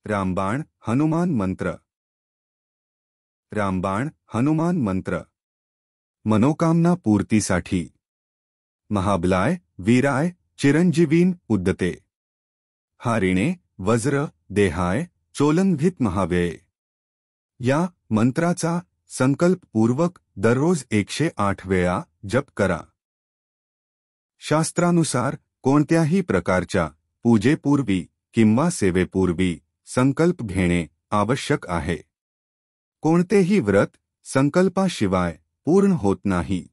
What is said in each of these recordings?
रामबाण हनुमान मंत्र. रामबाण हनुमान मंत्र. मनोकामना पूर्तीसाठी. महाबलाय वीराय चिरंजीवीन उद्दते. हारिणे वज्र देहाय चोलंघित महाव्यय. या मंत्राचा संकल्पपूर्वक दररोज 108 वेळा जप करा. शास्त्रानुसार कोणत्याही प्रकारच्या पूजेपूर्वी किंवा सेवेपूर्वी संकल्प घेणे आवश्यक आहे. कोणतेही व्रत संकल्पाशिवाय पूर्ण होत नाही.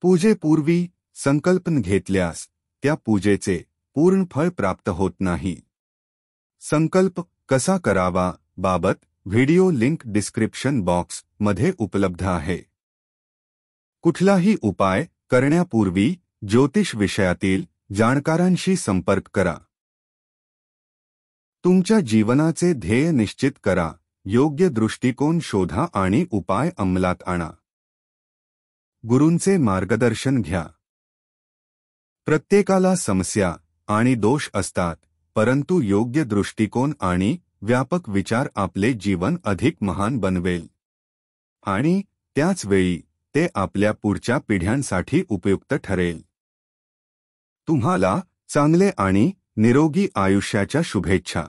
पूजेपूर्वी संकल्प घेतल्यास त्या पूजेचे पूर्ण फळ प्राप्त होत नाही. संकल्प कसा करावा बाबत व्हिडिओ लिंक डिस्क्रिप्शन बॉक्स मध्ये उपलब्ध आहे. कुठलाही उपाय करण्यापूर्वी ज्योतिष विषयातील जाणकारांशी संपर्क करा. तुमच्या जीवनाचे ध्येय निश्चित करा. योग्य दृष्टिकोन शोधा आणि उपाय अंमलात आणा. गुरूंचे मार्गदर्शन घ्या. प्रत्येकाला समस्या आणि दोष असतात, परंतु योग्य दृष्टिकोन आणि व्यापक विचार आपले जीवन अधिक महान बनवेल आणि त्याच वेळी ते आपल्या पुढच्या पिढ्यांसाठी उपयुक्त ठरेल. तुम्हाला चांगले आणि निरोगी आयुष्याच्या शुभेच्छा.